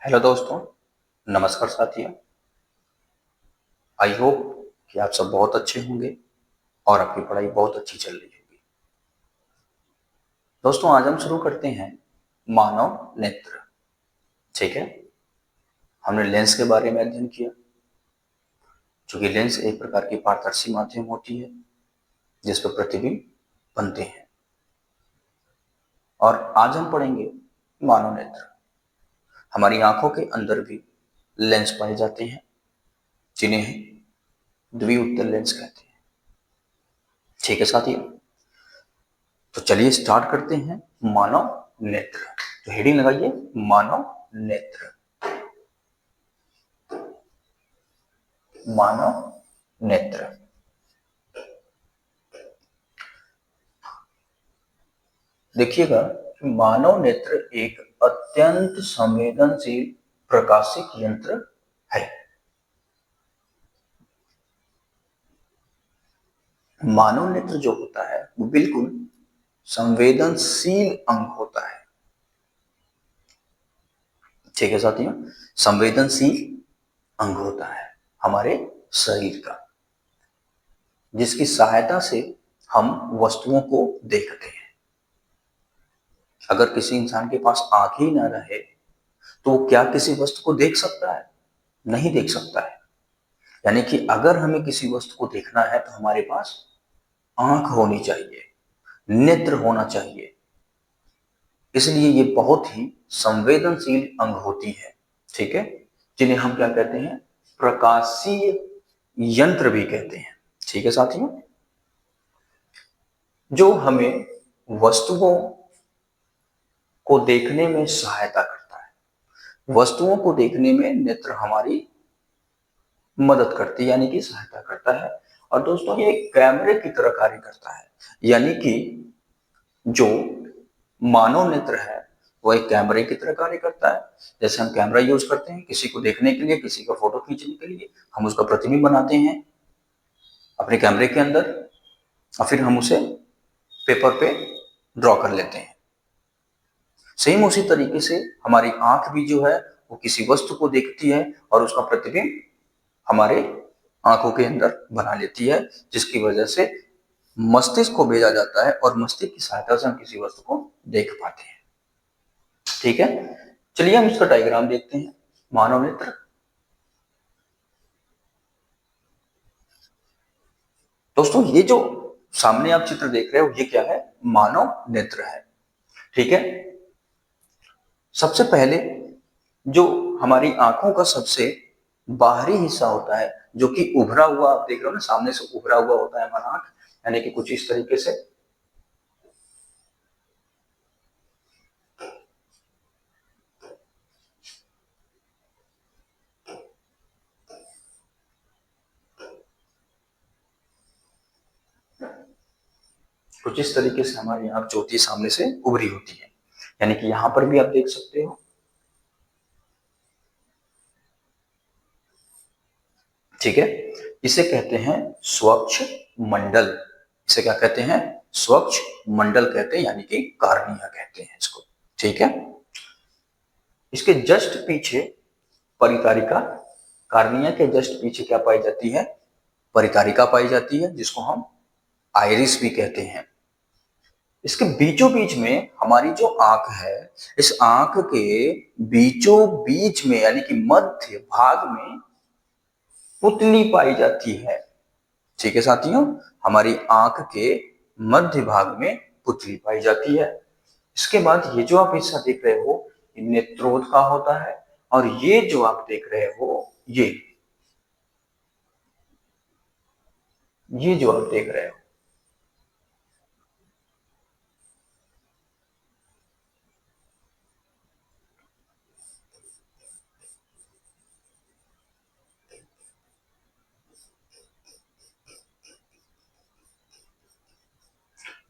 Hello दोस्तों, नमस्कार साथियों। आई होप कि आप सब बहुत अच्छे होंगे और आपकी पढ़ाई बहुत अच्छी चल रही होगी। दोस्तों, आज हम शुरू करते हैं मानव नेत्र। ठीक है, हमने लेंस के बारे में अध्ययन किया। चूंकि लेंस एक प्रकार की पारदर्शी माध्यम होती है जिस पर प्रतिबिंब बनते हैं। और आज हम पढ़ेंगे मानव नेत्र। हमारी आंखों के अंदर भी लेंस पाए जाते हैं जिन्हें द्विउत्तल लेंस कहते हैं। ठीक है साथियों, तो चलिए स्टार्ट करते हैं मानव नेत्र। तो हेडिंग लगाइए, मानव नेत्र। मानव नेत्र। देखिएगा, मानव नेत्र एक अत्यंत संवेदनशील प्रकाशिक यंत्र है। मानव नेत्र जो होता है वो बिल्कुल संवेदनशील अंग होता है। ठीक है साथियों, संवेदनशील अंग होता है हमारे शरीर का, जिसकी सहायता से हम वस्तुओं को देखते हैं। अगर किसी इंसान के पास आंख ही ना रहे तो क्या किसी वस्तु को देख सकता है? नहीं देख सकता है। यानी कि अगर हमें किसी वस्तु को देखना है तो हमारे पास आंख होनी चाहिए, नेत्र होना चाहिए। इसलिए ये बहुत ही संवेदनशील अंग होती है। ठीक है, जिन्हें हम क्या कहते हैं? प्रकाशीय यंत्र भी कहते हैं। ठीक है साथियों, जो हमें वस्तुओं को देखने में सहायता करता है। वस्तुओं को देखने में नेत्र हमारी मदद करती है, यानी कि सहायता करता है। और दोस्तों, ये कैमरे की तरह कार्य करता है। यानी कि जो मानव नेत्र है वो एक कैमरे की तरह कार्य करता है। जैसे हम कैमरा यूज करते हैं किसी को देखने के लिए, किसी का फोटो खींचने के लिए, हम उसका प्रतिबिंब बनाते हैं अपने कैमरे के अंदर और फिर हम उसे पेपर पे ड्रॉ कर लेते हैं। सेम उसी तरीके से हमारी आंख भी जो है वो किसी वस्तु को देखती है और उसका प्रतिबिंब हमारे आंखों के अंदर बना लेती है, जिसकी वजह से मस्तिष्क को भेजा जाता है और मस्तिष्क की सहायता से हम किसी वस्तु को देख पाते हैं। ठीक है, चलिए हम इसका डायग्राम देखते हैं। मानव नेत्र। दोस्तों, ये जो सामने आप चित्र देख रहे हो ये क्या है? मानव नेत्र है। ठीक है, सबसे पहले जो हमारी आंखों का सबसे बाहरी हिस्सा होता है, जो कि उभरा हुआ आप देख रहे हो ना, सामने से उभरा हुआ होता है हमारा आंख, यानी कि कुछ इस तरीके से। कुछ इस तरीके से हमारी आंख जो होती है सामने से उभरी होती है, यानी कि यहां पर भी आप देख सकते हो। ठीक है, इसे कहते हैं स्वच्छ मंडल। इसे क्या कहते हैं? स्वच्छ मंडल कहते हैं, यानी कि कार्निया कहते हैं इसको। ठीक है, इसके जस्ट पीछे परितारिका। कार्निया के जस्ट पीछे क्या पाई जाती है? परितारिका पाई जाती है, जिसको हम आइरिस भी कहते हैं। इसके बीचों बीच में हमारी जो आंख है, इस आंख के बीचों बीच में यानी कि मध्य भाग में पुतली पाई जाती है। ठीक है साथियों, हमारी आंख के मध्य भाग में पुतली पाई जाती है। इसके बाद ये जो आप हिस्सा देख रहे हो ये नेत्रोध का होता है, और ये जो आप देख रहे हो ये जो आप देख रहे हो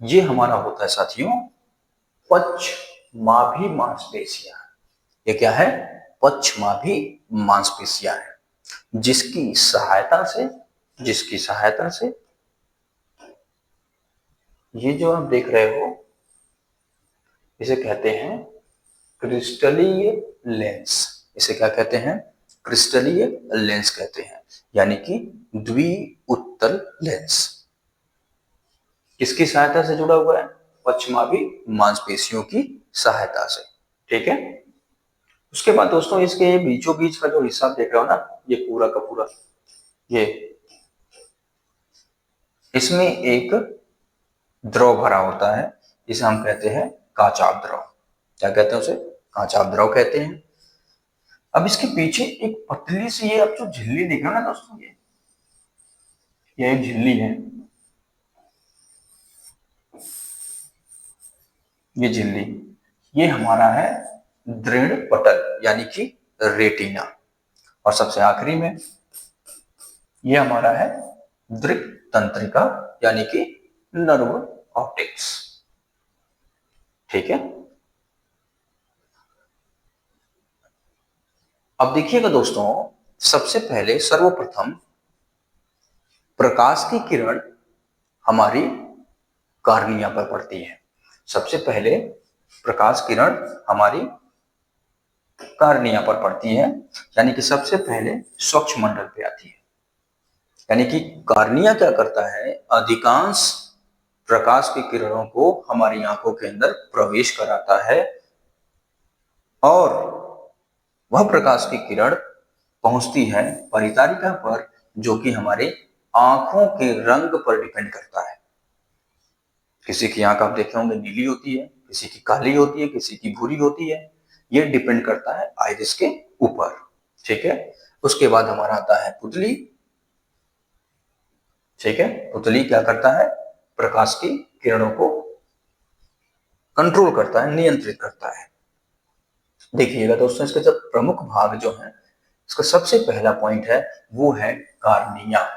ये हमारा होता है साथियों पक्षमाभी मांसपेशियां। ये क्या है? पक्षमाभी मांसपेशियां है, जिसकी सहायता से ये जो आप देख रहे हो इसे कहते हैं क्रिस्टलीय लेंस। इसे क्या कहते हैं? क्रिस्टलीय लेंस कहते हैं, यानी कि द्विउत्तल लेंस। किसकी सहायता से जुड़ा हुआ है? पश्चिमाभी मांसपेशियों की सहायता से। ठीक है। उसके बाद दोस्तों इसके बीचों बीच का जो हिस्सा देख रहे हो ना, ये पूरा का पूरा, ये इसमें एक द्रव भरा होता है, जिसे हम कहते हैं काचाभ द्रव। क्या कहते हैं उसे? काचाभ द्रव कहते हैं। अब इसके पीछे एक पतली सी, ये अब जो झिल्ली दिख रहा है ना दोस्तों, ये एक झिल्ली है, ये झिल्ली, ये हमारा है दृढ़ पटल यानी कि रेटिना। और सबसे आखिरी में ये हमारा है दृक तंत्रिका यानी कि नर्व ऑप्टिक्स। ठीक है। अब देखिएगा दोस्तों, सबसे पहले सर्वप्रथम प्रकाश की किरण हमारी कार्निया पर पड़ती है। सबसे पहले प्रकाश किरण हमारी कार्निया पर पड़ती है, यानी कि सबसे पहले स्वच्छ मंडल पे आती है। यानी कि कार्निया क्या करता है? अधिकांश प्रकाश की किरणों को हमारी आंखों के अंदर प्रवेश कराता है, और वह प्रकाश की किरण पहुंचती है परितारिका पर, जो कि हमारे आंखों के रंग पर डिपेंड करता है। किसी की आंख आप देखे होंगे नीली होती है, किसी की काली होती है, किसी की भूरी होती है। ये डिपेंड करता है आइरिस के ऊपर। ठीक है। उसके बाद हमारा आता है पुतली। ठीक है। पुतली क्या करता है? प्रकाश की किरणों को कंट्रोल करता है, नियंत्रित करता है। देखिएगा दोस्तों, इसका जब प्रमुख भाग जो है, इसका सबसे पहला पॉइंट है वो है कार्निया।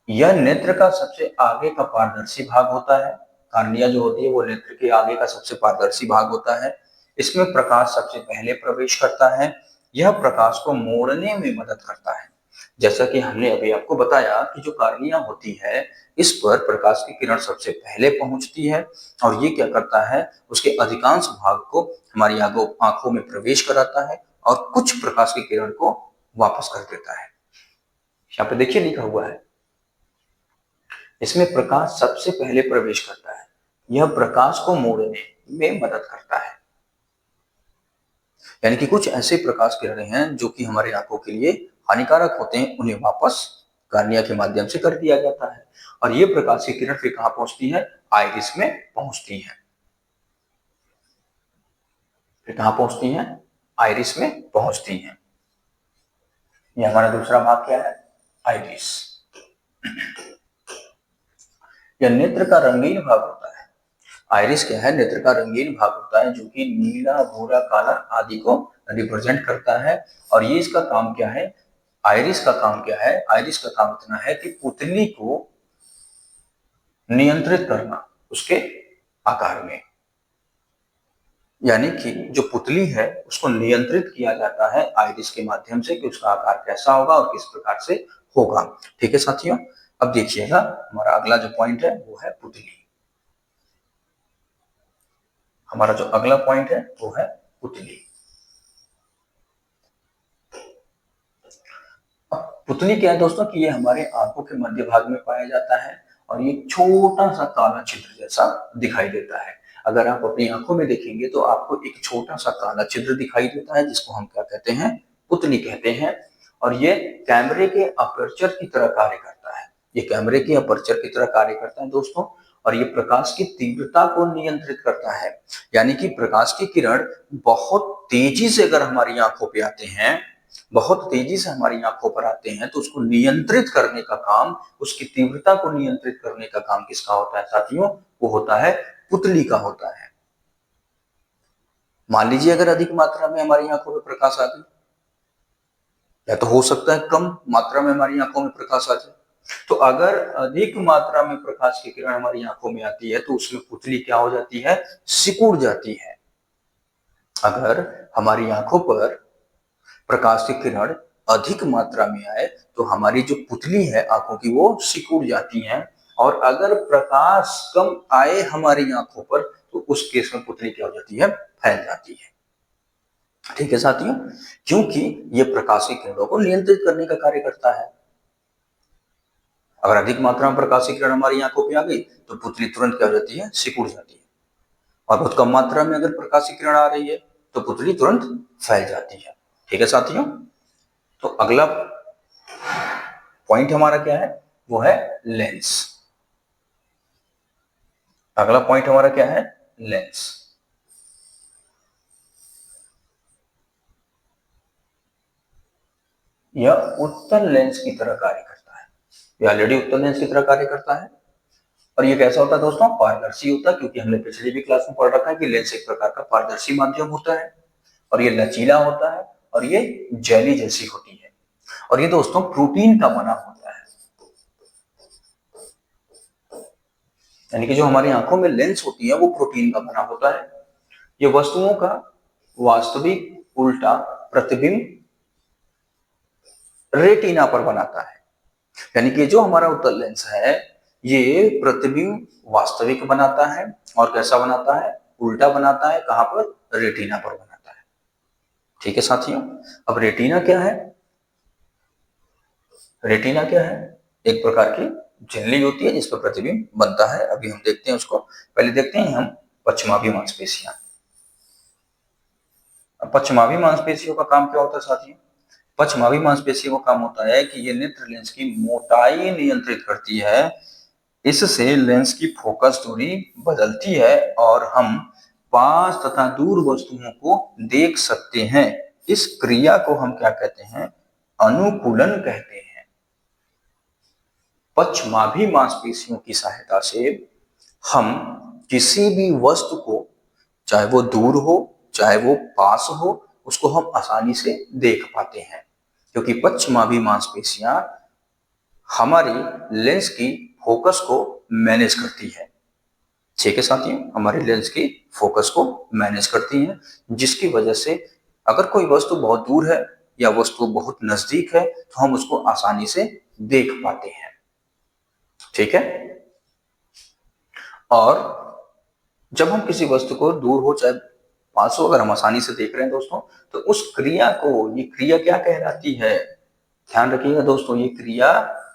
यह नेत्र का सबसे आगे का पारदर्शी भाग होता है। कार्निया जो होती है वो नेत्र के आगे का सबसे पारदर्शी भाग होता है। इसमें प्रकाश सबसे पहले प्रवेश करता है। यह प्रकाश को मोड़ने में मदद करता है। जैसा कि हमने अभी आपको बताया कि जो कार्निया होती है, इस पर प्रकाश की किरण सबसे पहले पहुंचती है, और ये क्या करता है? उसके अधिकांश भाग को हमारी आंखों में प्रवेश कराता है और कुछ प्रकाश की किरण को वापस कर देता है। यहाँ पे देखिए लिखा हुआ है, इसमें प्रकाश सबसे पहले प्रवेश करता है। यह प्रकाश को मोड़ने में मदद करता है। यानी कि कुछ ऐसे प्रकाश किरणें हैं जो कि हमारे आंखों के लिए हानिकारक होते हैं, उन्हें वापस कार्निया के माध्यम से कर दिया जाता है। और ये प्रकाश की किरण फिर कहां पहुंचती है? आइरिस में पहुंचती है। फिर कहां पहुंचती है? आइरिस में पहुंचती है। ये हमारा दूसरा भाग क्या है? आइरिस। यह नेत्र का रंगीन भाग होता है। आइरिस क्या है? नेत्र का रंगीन भाग होता है, जो कि नीला, भूरा, काला आदि को रिप्रेजेंट करता है। और ये इसका काम क्या है? आइरिस का काम क्या है? आइरिस का काम इतना है कि पुतली को नियंत्रित करना उसके आकार में। यानी कि जो पुतली है उसको नियंत्रित किया जाता है आइरिस के माध्यम से कि उसका आकार कैसा होगा और किस प्रकार से होगा। ठीक है साथियों। अब देखिएगा, हमारा अगला जो पॉइंट है वो है पुतली। हमारा जो अगला पॉइंट है वो है पुतली। पुतली क्या है दोस्तों कि ये हमारे आंखों के मध्य भाग में पाया जाता है, और ये छोटा सा काला छिद्र जैसा दिखाई देता है। अगर आप अपनी आंखों में देखेंगे तो आपको एक छोटा सा काला छिद्र दिखाई देता है, जिसको हम क्या कहते हैं? पुतली कहते हैं। और ये कैमरे के अपर्चर की तरह कार्य करता है। ये कैमरे के अपर्चर की तरह कार्य करता है दोस्तों, और ये प्रकाश की तीव्रता को नियंत्रित करता है। यानी कि प्रकाश की किरण बहुत तेजी से अगर हमारी आंखों पे आते हैं, बहुत तेजी से हमारी आंखों पर आते हैं, तो उसको नियंत्रित करने का काम, उसकी तीव्रता को नियंत्रित करने का काम किसका होता है साथियों? वो होता है पुतली का होता है। मान लीजिए अगर अधिक मात्रा में हमारी आंखों में प्रकाश आ जाए, या तो हो सकता है कम मात्रा में हमारी आंखों में प्रकाश आ जाए, तो अगर अधिक मात्रा में प्रकाश की किरण हमारी आंखों में आती है तो उसमें पुतली क्या हो जाती है? सिकुड़ जाती है। अगर हमारी आंखों पर प्रकाश की किरण अधिक मात्रा में आए तो हमारी जो पुतली है आंखों की, वो सिकुड़ जाती हैं। और अगर प्रकाश कम आए हमारी आंखों पर तो उस केस में पुतली क्या हो जाती है, फैल जाती है। ठीक है साथियों, क्योंकि ये प्रकाशीय किरणों को नियंत्रित करने का कार्य करता है। अगर अधिक मात्रा में प्रकाशीय किरण हमारी आंखों पे आ गई तो पुतली तुरंत क्या हो जाती है, सिकुड़ जाती है। और बहुत कम मात्रा में अगर प्रकाशीय किरण आ रही है तो पुतली तुरंत फैल जाती है। ठीक है साथियों, तो अगला पॉइंट हमारा क्या है, वो है लेंस। अगला पॉइंट हमारा क्या है, लेंस। यह उत्तल लेंस की तरह कार्य करता है। यह ऑलरेडी उत्तल लेंस की तरह कार्य करता है। और ये कैसा होता है दोस्तों, पारदर्शी होता है, क्योंकि हमने पिछली भी क्लास में पढ़ रखा है कि लेंस एक प्रकार का पारदर्शी माध्यम होता है और ये लचीला होता है और ये जेली जैसी होती है। और ये दोस्तों प्रोटीन का बना होता है। यानी कि जो हमारी आंखों में लेंस होती है वो प्रोटीन का बना होता है। ये वस्तुओं का वास्तविक उल्टा प्रतिबिंब रेटिना पर बनाता है। यानी कि जो हमारा उत्तल लेंस है ये प्रतिबिंब वास्तविक बनाता है और कैसा बनाता है, उल्टा बनाता है। कहां पर, रेटिना पर बनाता है। ठीक है साथियों, अब रेटिना क्या है, रेटिना क्या है, एक प्रकार की झिल्ली होती है जिस पर प्रतिबिंब बनता है। अभी हम देखते हैं उसको, पहले देखते हैं हम पश्चिमाभी मांसपेशियां। पश्चिमाभी मांसपेशियों का काम क्या होता है साथियों, पश्चिमाभी मांसपेशियों का काम होता है कि ये नेत्र लेंस की मोटाई नियंत्रित करती है। इससे लेंस की फोकस दूरी बदलती है और हम पास तथा दूर वस्तुओं को देख सकते हैं। इस क्रिया को हम क्या कहते हैं, अनुकूलन कहते हैं। पश्चिमाभी मांसपेशियों की सहायता से हम किसी भी वस्तु को, चाहे वो दूर हो चाहे वो पास हो, उसको हम आसानी से देख पाते हैं, क्योंकि पश्चिमाभी मांसपेशियां हमारी लेंस की फोकस को मैनेज करती है। ठीक है साथियों, हमारी लेंस की फोकस को मैनेज करती हैं, जिसकी वजह से अगर कोई वस्तु बहुत दूर है या वस्तु बहुत नजदीक है तो हम उसको आसानी से देख पाते हैं। ठीक है, और जब हम किसी वस्तु को दूर हो चाहे पास हो, अगर हम आसानी से देख रहे हैं दोस्तों, तो उस क्रिया को, ये क्रिया क्या कहलाती है, ध्यान रखिएगा दोस्तों, ये क्रिया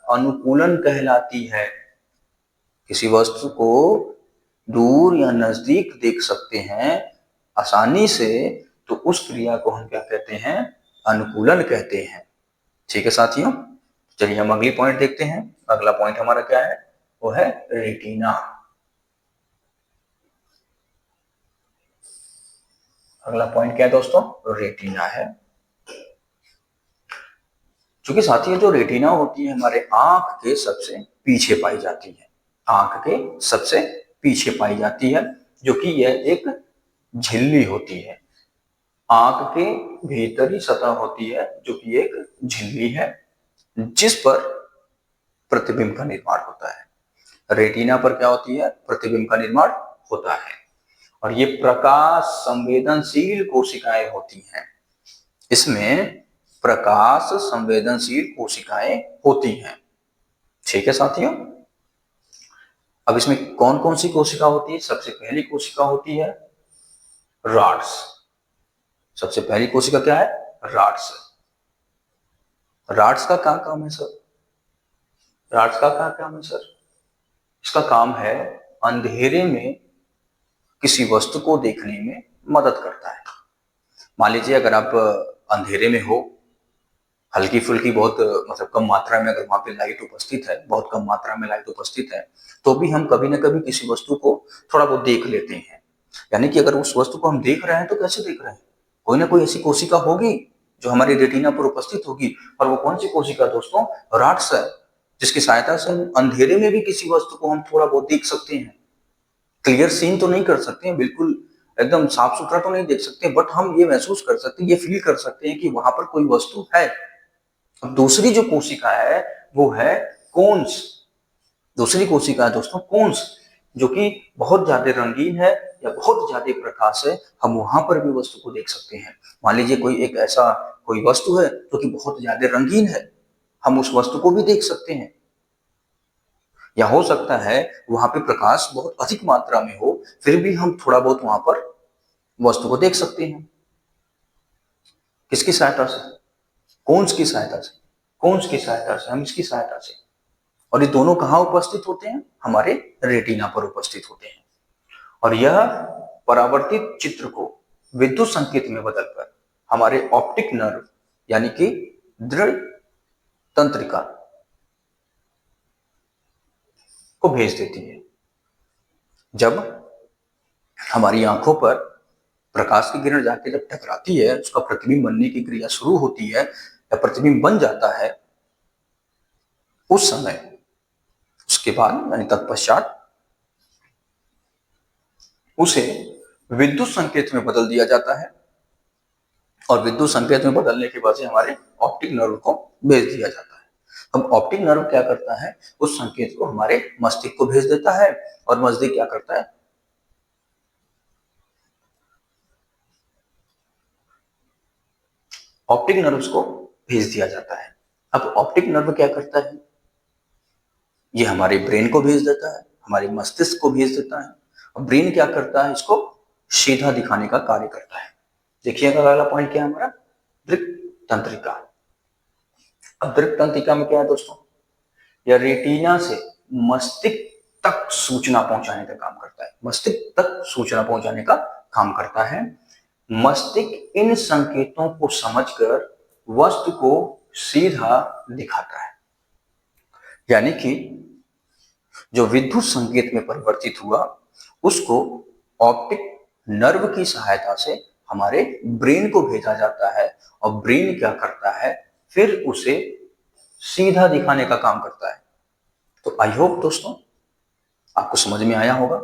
अनुकूलन कहलाती है। किसी वस्तु को दूर या नजदीक देख सकते हैं आसानी से, तो उस क्रिया को हम क्या कहते हैं, अनुकूलन कहते हैं। ठीक है साथियों, चलिए हम अगली पॉइंट देखते हैं। अगला पॉइंट हमारा क्या है, वो है रेटिना। अगला पॉइंट क्या है दोस्तों, रेटिना है। क्योंकि साथियों जो रेटिना होती है हमारे आंख के सबसे पीछे पाई जाती है, आंख के सबसे पीछे पाई जाती है, जो कि यह एक झिल्ली होती है। आंख के भीतरी सतह होती है जो कि एक झिल्ली है, जिस पर प्रतिबिंब का निर्माण होता है। रेटिना पर क्या होती है, प्रतिबिंब का निर्माण होता है। और ये प्रकाश संवेदनशील कोशिकाएं होती हैं। इसमें प्रकाश संवेदनशील कोशिकाएं होती हैं। ठीक है साथियों, अब इसमें कौन कौन सी कोशिका होती है, सबसे पहली कोशिका होती है रॉड्स। सबसे पहली कोशिका क्या है, रॉड्स। रॉड्स का क्या काम है सर, रॉड्स का क्या काम है सर, इसका काम है अंधेरे में किसी वस्तु को देखने में मदद करता है। मान लीजिए अगर आप अंधेरे में हो, हल्की फुल्की बहुत मतलब कम मात्रा में अगर वहां पे लाइट उपस्थित है, बहुत कम मात्रा में लाइट उपस्थित है, तो भी हम कभी ना कभी किसी वस्तु को थोड़ा बहुत देख लेते हैं। यानी कि अगर उस वस्तु को हम देख रहे हैं तो कैसे देख रहे हैं, कोई ना कोई ऐसी कोशिका होगी जो हमारी रेटिना पर उपस्थित होगी। और वो कौन सी कोशिका दोस्तों, रॉड्स है, जिसकी सहायता से हम अंधेरे में भी किसी वस्तु को हम थोड़ा बहुत देख सकते हैं। क्लियर सीन तो नहीं कर सकते हैं, बिल्कुल एकदम साफ सुथरा तो नहीं देख सकते, बट हम ये महसूस कर सकते हैं, ये फील कर सकते हैं कि वहां पर कोई वस्तु है। दूसरी जो कोशिका है वो है कोन्स। दूसरी कोशिका है दोस्तों कोन्स, जो कि बहुत ज्यादा रंगीन है या बहुत ज्यादा प्रकाश है, हम वहां पर भी वस्तु को देख सकते हैं। मान लीजिए कोई एक ऐसा कोई वस्तु है जो कि बहुत ज्यादा रंगीन है, हम उस वस्तु को भी देख सकते हैं। या हो सकता है वहां पे प्रकाश बहुत अधिक मात्रा में हो, फिर भी हम थोड़ा बहुत वहां पर वस्तु को देख सकते हैं। किसकी सहायता से? कोन्स की सहायता से। कोन्स की सहायता से, हम इसकी सहायता से। और ये दोनों कहाँ उपस्थित होते हैं? हमारे रेटिना पर उपस्थित होते हैं। और यह परावर्तित चित्र को विद्युत संकेत में बदलकर हमारे ऑप्टिक नर्व यानी कि दृढ़ तंत्रिका को भेज देती है। जब हमारी आंखों पर प्रकाश की किरण जाके जब टकराती है, उसका प्रतिबिंब बनने की क्रिया शुरू होती है या प्रतिबिंब बन जाता है, उस समय उसके बाद यानी तत्पश्चात उसे विद्युत संकेत में बदल दिया जाता है और विद्युत संकेत में बदलने के बाद से हमारे ऑप्टिक नर्व को भेज दिया जाता है। अब ऑप्टिक नर्व क्या करता है? उस संकेत को हमारे मस्तिष्क को भेज देता है और मस्तिष्क क्या करता है? ऑप्टिक नर्व्स को भेज दिया जाता है। अब ऑप्टिक नर्व क्या करता है? ये हमारे ब्रेन को भेज देता है, हमारे मस्तिष्क को भेज देता है। और ब्रेन क्या करता है? इसको सीधा दिखाने का कार्य करता है। देखिएगा अगला पॉइंट क्या है हमारा? दृक् तंत्रिका। अब दृक् तंत्रिका में क्या है दोस्तों? यह रेटिना से मस्तिष्क तक सूचना पहुंचाने का काम करता है। मस्तिष्क तक सूचना पहुंचाने का काम करता है। मस्तिष्क इन संकेतों को समझकर वस्तु को सीधा दिखाता है। यानी कि जो विद्युत संकेत में परिवर्तित हुआ उसको ऑप्टिक नर्व की सहायता से हमारे ब्रेन को भेजा जाता है और ब्रेन क्या करता है? फिर उसे सीधा दिखाने का काम करता है। तो आई होप दोस्तों आपको समझ में आया होगा।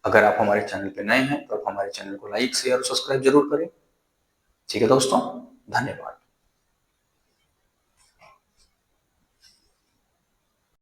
अगर आप हमारे चैनल पे नए हैं तो आप हमारे चैनल को लाइक शेयर और सब्सक्राइब जरूर करें। ठीक है दोस्तों, धन्यवाद।